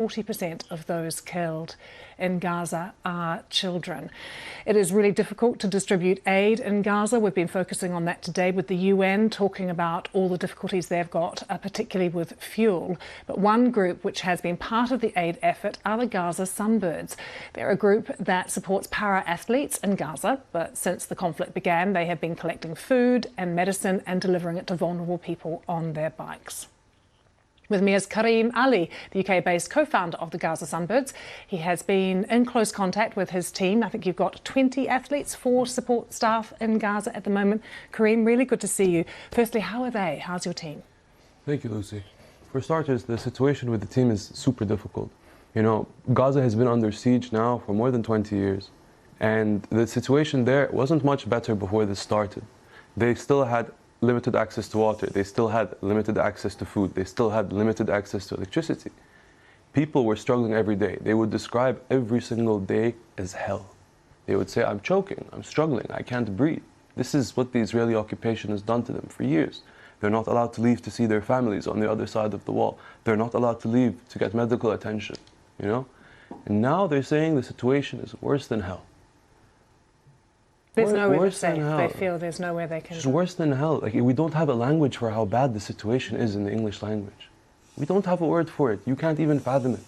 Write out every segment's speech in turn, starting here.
40% of those killed in Gaza are children. It is really difficult to distribute aid in Gaza. We've been focusing on that today with the UN, talking about all the difficulties they've got, particularly with fuel. But one group which has been part of the aid effort are the Gaza Sunbirds. They're a group that supports para-athletes in Gaza, but since the conflict began, they have been collecting food and medicine and delivering it to vulnerable people on their bikes. With me is Karim Ali, the UK-based co-founder of the Gaza Sunbirds. He has been in close contact with his team. I think you've got 20 athletes, 4 support staff in Gaza at the moment. Karim, really good to see you. Firstly, how are they? How's your team? Thank you, Lucy. For starters, the situation with the team is super difficult. You know, Gaza has been under siege now for more than 20 years. And the situation there wasn't much better before this started. They still had limited access to water, they still had limited access to food, they still had limited access to electricity. People were struggling every day. They would describe every single day as hell. They would say, I'm choking, I'm struggling, I can't breathe. This is what the Israeli occupation has done to them for years. They're not allowed to leave to see their families on the other side of the wall. They're not allowed to leave to get medical attention, you know? And now they're saying the situation is worse than hell. There's nowhere to say. They feel there's nowhere they can. It's worse than hell. Like, we don't have a language for how bad the situation is in the English language. We don't have a word for it. You can't even fathom it.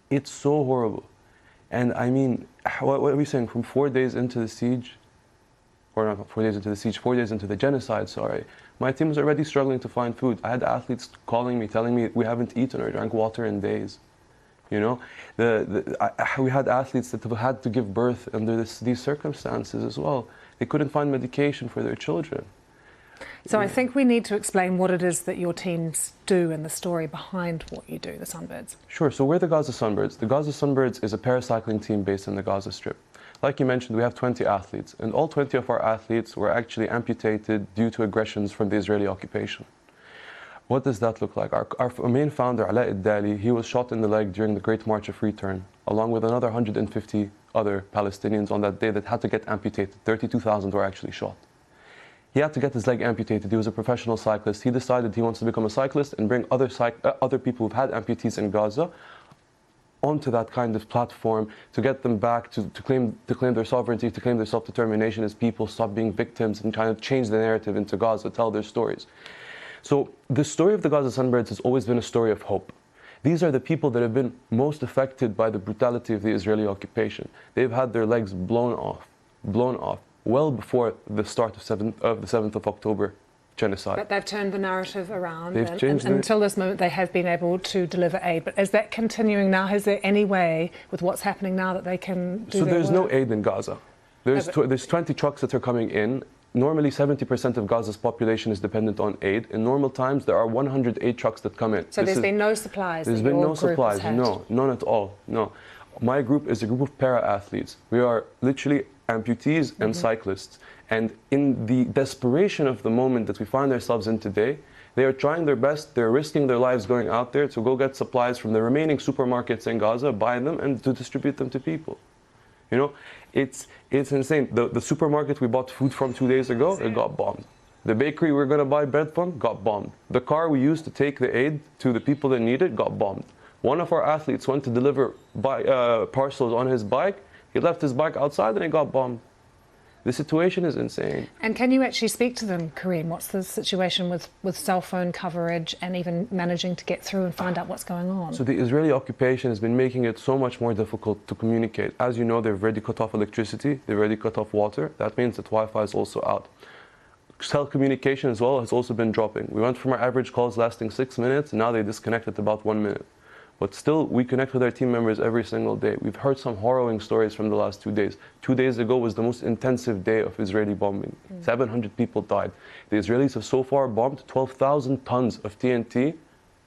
It's so horrible. And I mean, what are we saying? From 4 days into the siege, or not 4 days into the siege, 4 days into the genocide, sorry, my team was already struggling to find food. I had athletes calling me, telling me we haven't eaten or drank water in days. You know, we had athletes that have had to give birth under these circumstances as well. They couldn't find medication for their children. So I think we need to explain what it is that your teams do and the story behind what you do, the Sunbirds. Sure. So we're the Gaza Sunbirds. The Gaza Sunbirds is a paracycling team based in the Gaza Strip. Like you mentioned, we have 20 athletes, and all 20 of our athletes were actually amputated due to aggressions from the Israeli occupation. What does that look like? Our main founder, Dali, he was shot in the leg during the Great March of Return, along with another 150 other Palestinians on that day that had to get amputated. 32,000 were actually shot. He had to get his leg amputated. He was a professional cyclist. He decided he wants to become a cyclist and bring other people who've had amputees in Gaza onto that kind of platform to get them back to claim their sovereignty, to claim their self-determination as people, stop being victims, and kind of change the narrative into Gaza, tell their stories. So the story of the Gaza Sunbirds has always been a story of hope. These are the people that have been most affected by the brutality of the Israeli occupation. They've had their legs blown off, well before the start of the 7th of October genocide. But they've turned the narrative around, and until this moment they have been able to deliver aid. But is that continuing now? Is there any way, with what's happening now, that they can do So their there's work? no aid in Gaza. There's 20 trucks that are coming in. Normally, 70% of Gaza's population is dependent on aid. In normal times, there are 108 trucks that come in. So there's been no supplies? There's been no supplies, no, none at all, no. My group is a group of para-athletes. We are literally amputees and cyclists. And in the desperation of the moment that we find ourselves in today, they are trying their best, they're risking their lives going out there to go get supplies from the remaining supermarkets in Gaza, buy them, and to distribute them to people. You know, it's insane. The supermarket we bought food from 2 days ago, it got bombed. The bakery we're going to buy bread from got bombed. The car we used to take the aid to the people that need it got bombed. One of our athletes went to deliver parcels on his bike. He left his bike outside and it got bombed. The situation is insane. And can you actually speak to them, Karim? What's the situation with cell phone coverage and even managing to get through and find out what's going on? So the Israeli occupation has been making it so much more difficult to communicate. As you know, they've already cut off electricity, they've already cut off water. That means that Wi-Fi is also out. Cell communication as well has also been dropping. We went from our average calls lasting 6 minutes, and now they disconnect at about 1 minute. But still, we connect with our team members every single day. We've heard some harrowing stories from the last 2 days. 2 days ago was the most intensive day of Israeli bombing. 700 people died. The Israelis have so far bombed 12,000 tons of TNT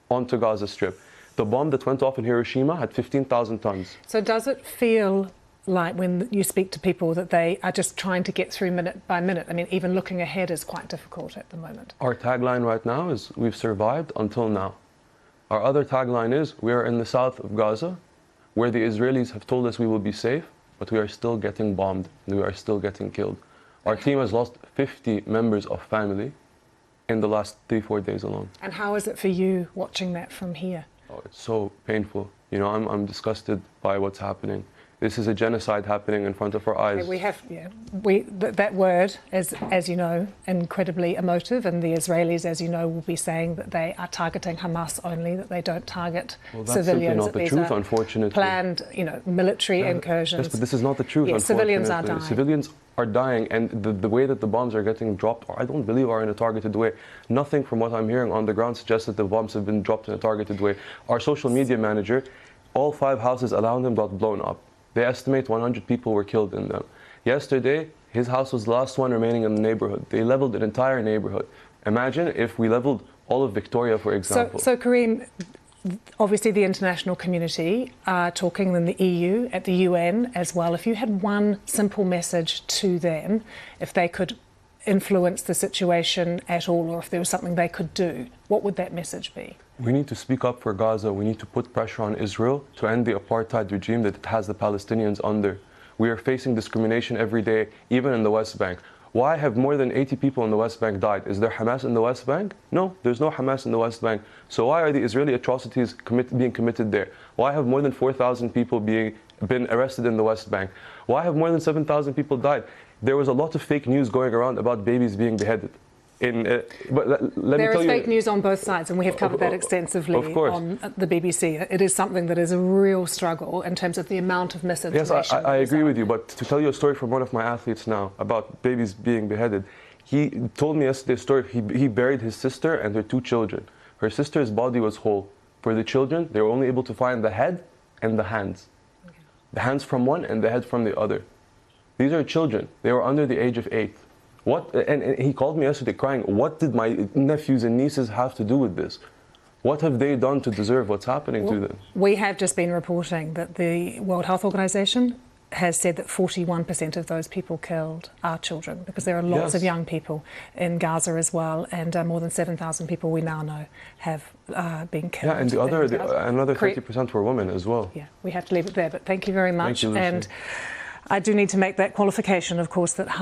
onto Gaza Strip. The bomb that went off in Hiroshima had 15,000 tons. So does it feel like, when you speak to people, that they are just trying to get through minute by minute? I mean, even looking ahead is quite difficult at the moment. Our tagline right now is, we've survived until now. Our other tagline is, we are in the south of Gaza, where the Israelis have told us we will be safe, but we are still getting bombed and we are still getting killed. Our team has lost 50 members of family in the last 3-4 days alone. And how is it for you watching that from here? Oh, it's so painful. You know, I'm disgusted by what's happening. This is a genocide happening in front of our eyes. That word, as you know, incredibly emotive, and the Israelis, as you know, will be saying that they are targeting Hamas only, that they don't target civilians. That's simply not the truth, unfortunately. Planned, military incursions. Yes, but this is not the truth, yes, civilians are dying. Civilians are dying, and the way that the bombs are getting dropped, I don't believe are in a targeted way. Nothing from what I'm hearing on the ground suggests that the bombs have been dropped in a targeted way. Our social media manager, all 5 houses around him got blown up. They estimate 100 people were killed in them. Yesterday, his house was the last one remaining in the neighborhood. They leveled an entire neighborhood. Imagine if we leveled all of Victoria, for example. So Karim, obviously the international community are talking in the EU, at the UN as well. If you had one simple message to them, if they could influence the situation at all, or if there was something they could do, what would that message be? We need to speak up for Gaza. We need to put pressure on Israel to end the apartheid regime that it has the Palestinians under. We are facing discrimination every day, even in the West Bank. Why have more than 80 people in the West Bank died? Is there Hamas in the West Bank? No, there's no Hamas in the West Bank. So why are the Israeli atrocities being committed there? Why have more than 4,000 people been arrested in the West Bank? Why have more than 7,000 people died? There was a lot of fake news going around about babies being beheaded. There is fake news on both sides, and we have covered that extensively on the BBC. It is something that is a real struggle in terms of the amount of misinformation. Yes, I agree with you, but to tell you a story from one of my athletes now about babies being beheaded, he told me yesterday a story. He buried his sister and her 2 children. Her sister's body was whole. For the children, they were only able to find the head and the hands. Okay. The hands from one and the head from the other. These are children. They were under the age of 8. And he called me yesterday crying, what did my nephews and nieces have to do with this? What have they done to deserve what's happening to them? We have just been reporting that the World Health Organization has said that 41% of those people killed are children, because there are lots of young people in Gaza as well, and more than 7,000 people we now know have been killed. Yeah, and another 30% were women as well. Yeah, we have to leave it there, but thank you very much. Thank you, Lucy. And I do need to make that qualification, of course, that